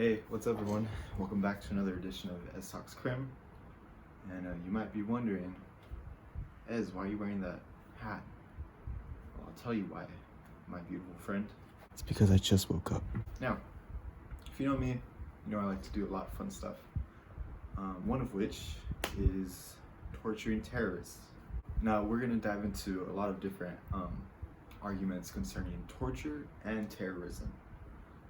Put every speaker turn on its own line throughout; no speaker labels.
Hey, what's up everyone? Welcome back to another edition of Ez Talks Crim. And you might be wondering, Ez, why are you wearing that hat? Well, I'll tell you why, my beautiful friend. It's because I just woke up. Now, if you know me, you know I like to do a lot of fun stuff. One of which is torturing terrorists. Now, we're going to dive into a lot of different arguments concerning torture and terrorism,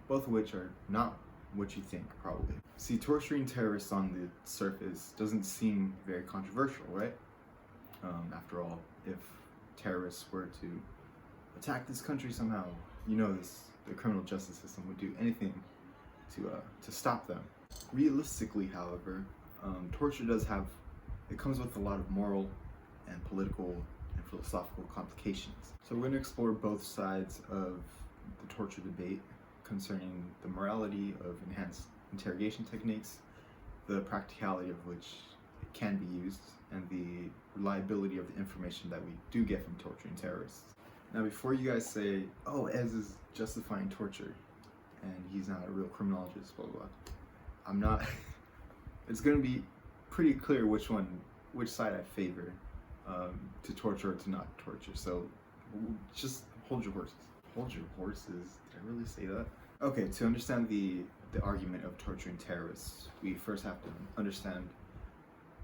both of which are not what you think, probably. See, torturing terrorists on the surface doesn't seem very controversial, right? After all, if terrorists were to attack this country somehow, you know the criminal justice system would do anything to stop them. Realistically, however, torture it comes with a lot of moral and political and philosophical complications. So we're going to explore both sides of the torture debate concerning the morality of enhanced interrogation techniques, the practicality of which it can be used, and the reliability of the information that we do get from torturing terrorists. Now, before you guys say, oh, Ez is justifying torture and he's not a real criminologist, blah, blah, blah, I'm not. It's going to be pretty clear which side I favor, to torture or to not torture. So just hold your horses. Hold your horses? Did I really say that? Okay, to understand the argument of torturing terrorists, we first have to understand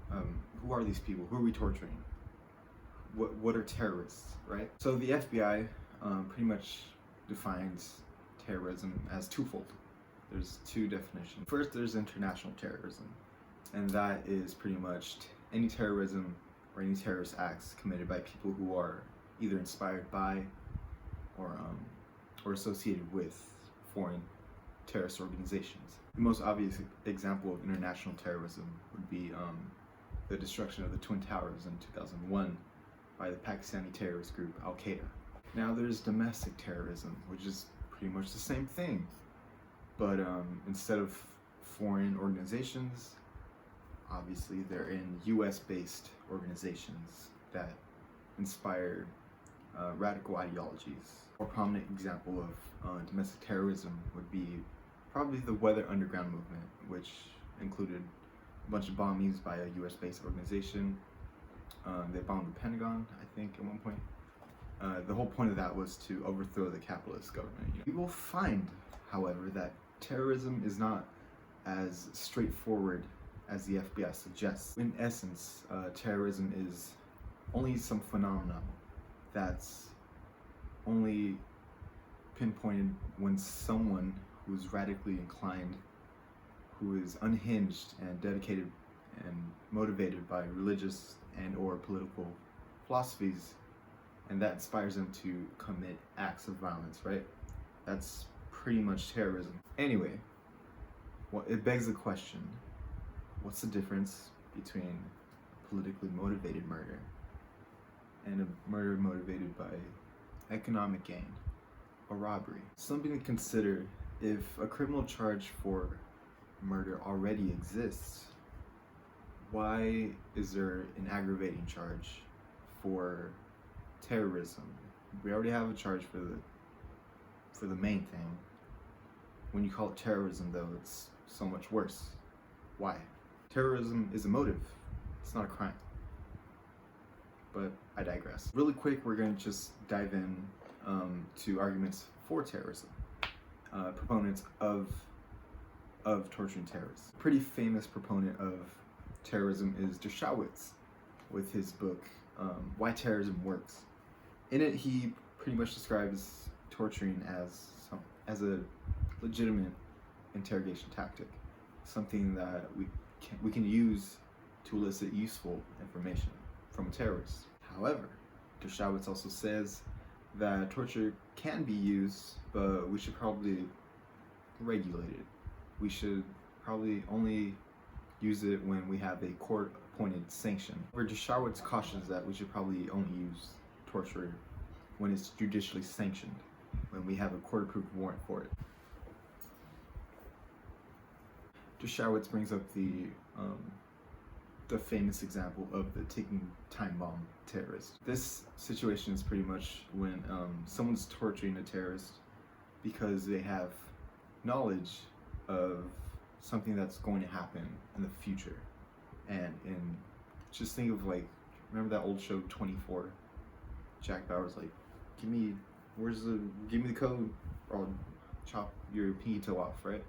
who are these people? Who are we torturing? What are terrorists, right? So the FBI pretty much defines terrorism as twofold. There's two definitions. First, there's international terrorism, and that is pretty much any terrorism or any terrorist acts committed by people who are either inspired by or associated with foreign terrorist organizations. The most obvious example of international terrorism would be the destruction of the Twin Towers in 2001 by the Pakistani terrorist group Al-Qaeda. Now there's domestic terrorism, which is pretty much the same thing, but instead of foreign organizations, obviously they're in US-based organizations that inspire radical ideologies. A more prominent example of domestic terrorism would be probably the Weather Underground movement, which included a bunch of bombings by a US-based organization. They bombed the Pentagon, I think, at one point. The whole point of that was to overthrow the capitalist government. You will find, however, that terrorism is not as straightforward as the FBI suggests. In essence, terrorism is only some phenomenon that's only pinpointed when someone who's radically inclined, who is unhinged and dedicated and motivated by religious and or political philosophies, and that inspires them to commit acts of violence, right? That's pretty much terrorism. Anyway, well, it begs the question, what's the difference between politically motivated murder and a murder motivated by economic gain or robbery? Something to consider: if a criminal charge for murder already exists, why is there an aggravating charge for terrorism? We already have a charge for the main thing. When you call it terrorism, though, it's so much worse. Why? Terrorism is a motive. It's not a crime. But I digress. Really quick, we're going to just dive in to arguments for terrorism. Proponents of torturing terrorists. A pretty famous proponent of terrorism is Dershowitz, with his book, Why Terrorism Works. In it, he pretty much describes torturing as a legitimate interrogation tactic, something that we can use to elicit useful information from a terrorist. However, Dershowitz also says that torture can be used, but we should probably regulate it. We should probably only use it when we have a court-appointed sanction. Where Dershowitz cautions that we should probably only use torture when it's judicially sanctioned, when we have a court-approved warrant for it. Dershowitz brings up the famous example of the ticking time bomb terrorist. This situation is pretty much when someone's torturing a terrorist because they have knowledge of something that's going to happen in the future. And just think of, like, remember that old show 24? Jack Bauer's like, give me the code or I'll chop your pinky toe off, right?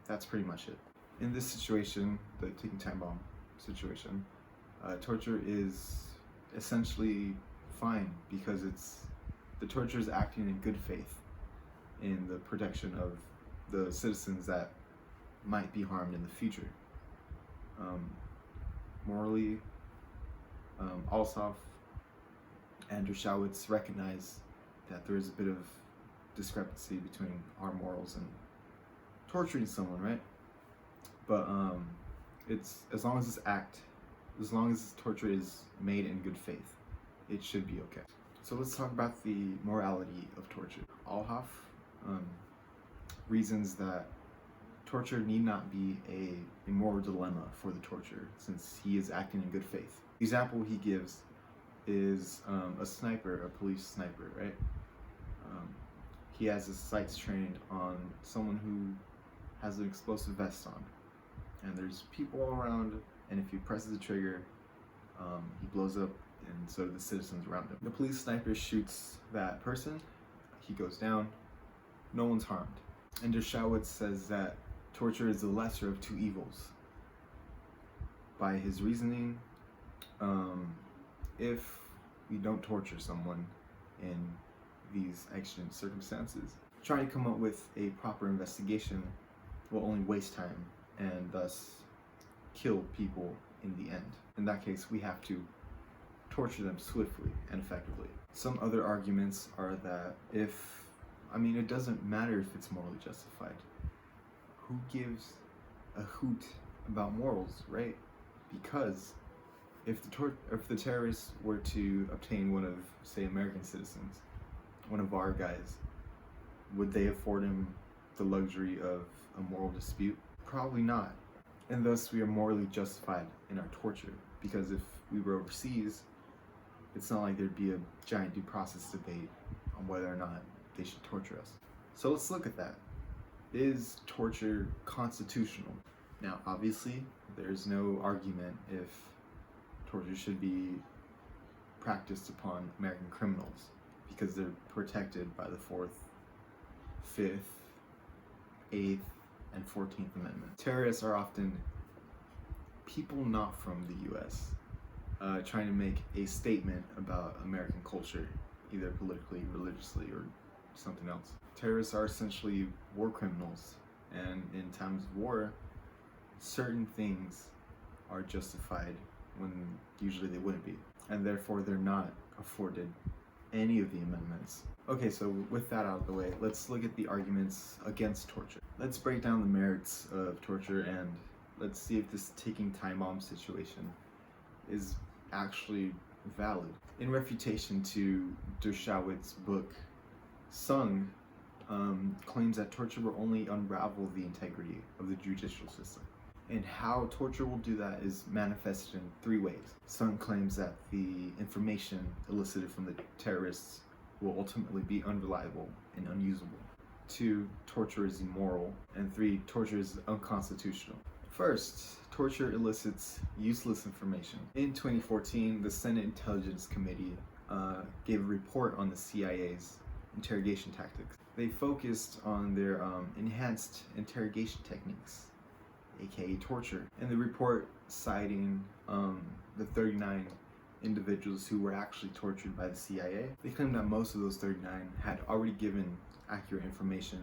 That's pretty much it. In this situation, the ticking time bomb situation, torture is essentially fine because the torture is acting in good faith in the protection of the citizens that might be harmed in the future. Morally, Allhoff and Dershowitz recognize that there is a bit of discrepancy between our morals and torturing someone, right? But it's as long as torture is made in good faith, it should be okay. So let's talk about the morality of torture. Allhoff reasons that torture need not be a moral dilemma for the torturer, since he is acting in good faith. The example he gives is a sniper, a police sniper, right? He has his sights trained on someone who has an explosive vest on, and there's people all around, and if he presses the trigger, he blows up, and so do the citizens around him. The police sniper shoots that person, he goes down, no one's harmed. And Dershowitz says that torture is the lesser of two evils. By his reasoning, if we don't torture someone in these exigent circumstances, trying to come up with a proper investigation will only waste time and thus kill people in the end. In that case, we have to torture them swiftly and effectively. Some other arguments are that it doesn't matter if it's morally justified. Who gives a hoot about morals, right? Because if the terrorists were to obtain one of, say, American citizens, one of our guys, would they afford him the luxury of a moral dispute? Probably not. And thus we are morally justified in our torture, because if we were overseas, it's not like there'd be a giant due process debate on whether or not they should torture us. So let's look at that. Is torture constitutional? Now, obviously, there's no argument if torture should be practiced upon American criminals, because they're protected by the 4th, 5th, 8th, and 14th Amendment. Terrorists are often people not from the US, trying to make a statement about American culture, either politically, religiously, or something else. Terrorists are essentially war criminals, and in times of war, certain things are justified when usually they wouldn't be, and therefore they're not afforded any of the amendments. Okay, so with that out of the way, let's look at the arguments against torture. Let's break down the merits of torture, and let's see if this ticking time bomb situation is actually valid. In refutation to Dershowitz's book, Sung claims that torture will only unravel the integrity of the judicial system. And how torture will do that is manifested in 3 ways. Sung claims that the information elicited from the terrorists will ultimately be unreliable and unusable. 2, torture is immoral. And 3, torture is unconstitutional. First, torture elicits useless information. In 2014, the Senate Intelligence Committee gave a report on the CIA's interrogation tactics. They focused on their enhanced interrogation techniques, aka torture. In the report citing the 39 individuals who were actually tortured by the CIA, they claimed that most of those 39 had already given accurate information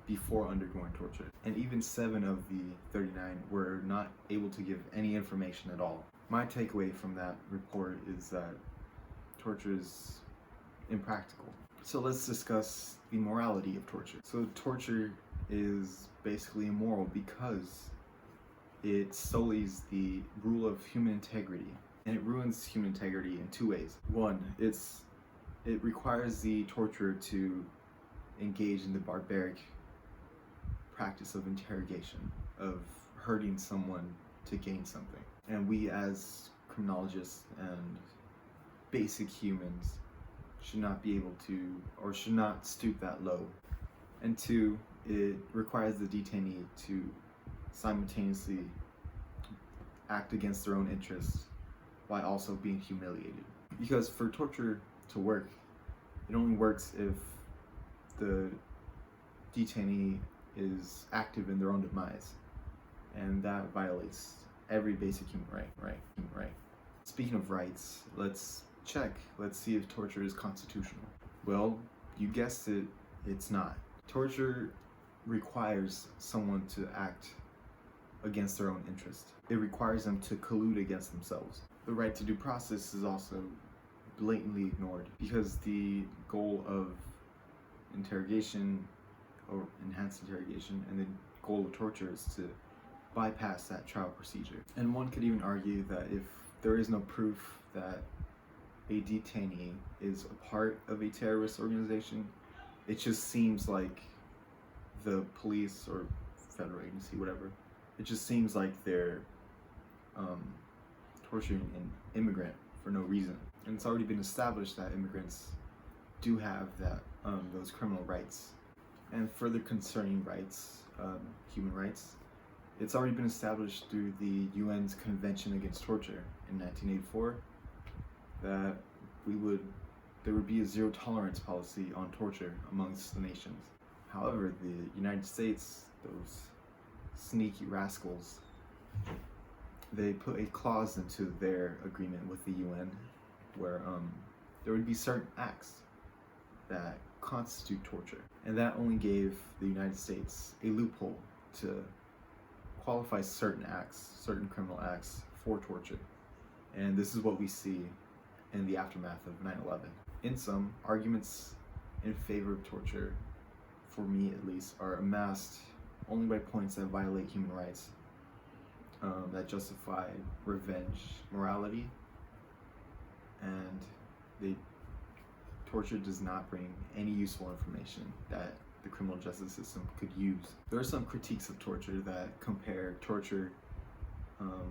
before undergoing torture. And even 7 of the 39 were not able to give any information at all. My takeaway from that report is that torture is impractical. So let's discuss the morality of torture. So torture is basically immoral because it sullies the rule of human integrity, and it ruins human integrity in 2 ways. 1, it requires the torturer to engage in the barbaric practice of interrogation, of hurting someone to gain something. And we as criminologists and basic humans should not be able to, or should not stoop that low. And 2, it requires the detainee to simultaneously act against their own interests while also being humiliated. Because for torture to work, it only works if the detainee is active in their own demise, and that violates every basic human right. Speaking of rights, let's see if torture is constitutional. Well, you guessed it, it's not. Torture requires someone to act against their own interest. It requires them to collude against themselves. The right to due process is also blatantly ignored because the goal of interrogation or enhanced interrogation and the goal of torture is to bypass that trial procedure. And one could even argue that if there is no proof that a detainee is a part of a terrorist organization, it just seems like the police or federal agency, whatever, it just seems like they're torturing an immigrant for no reason. And it's already been established that immigrants do have that those criminal rights. And further concerning rights, human rights, it's already been established through the UN's Convention Against Torture in 1984 that there would be a zero tolerance policy on torture amongst the nations. However, the United States, those sneaky rascals, they put a clause into their agreement with the UN where there would be certain acts that constitute torture, and that only gave the United States a loophole to qualify certain acts, certain criminal acts for torture. And this is what we see in the aftermath of 9/11. In sum, arguments in favor of torture, for me at least, are amassed only by points that violate human rights, that justify revenge morality, and torture does not bring any useful information that the criminal justice system could use. There are some critiques of torture that compare torture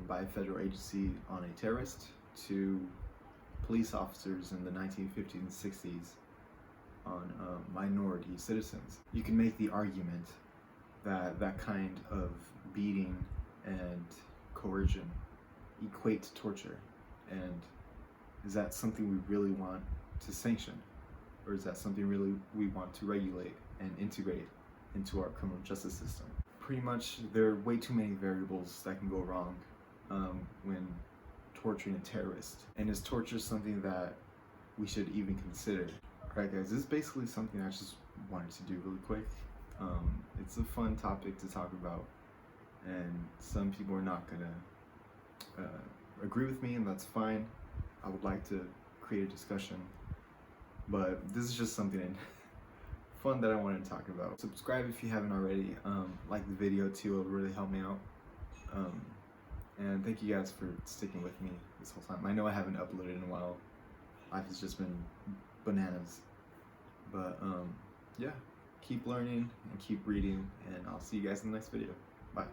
by a federal agency on a terrorist to police officers in the 1950s and 60s on minority citizens. You can make the argument that that kind of beating and coercion equate to torture, and is that something we really want to sanction, or is that something really we want to regulate and integrate into our criminal justice system? Pretty much, there are way too many variables that can go wrong when torturing a terrorist. And is torture something that we should even consider? Alright guys, this is basically something I just wanted to do really quick. It's a fun topic to talk about, and some people are not gonna agree with me, and that's fine. I would like to create a discussion, but this is just something fun that I wanted to talk about. Subscribe if you haven't already. Like the video too, it would really help me out. And thank you guys for sticking with me this whole time. I know I haven't uploaded in a while. Life has just been bananas. But yeah, keep learning and keep reading, and I'll see you guys in the next video. Bye.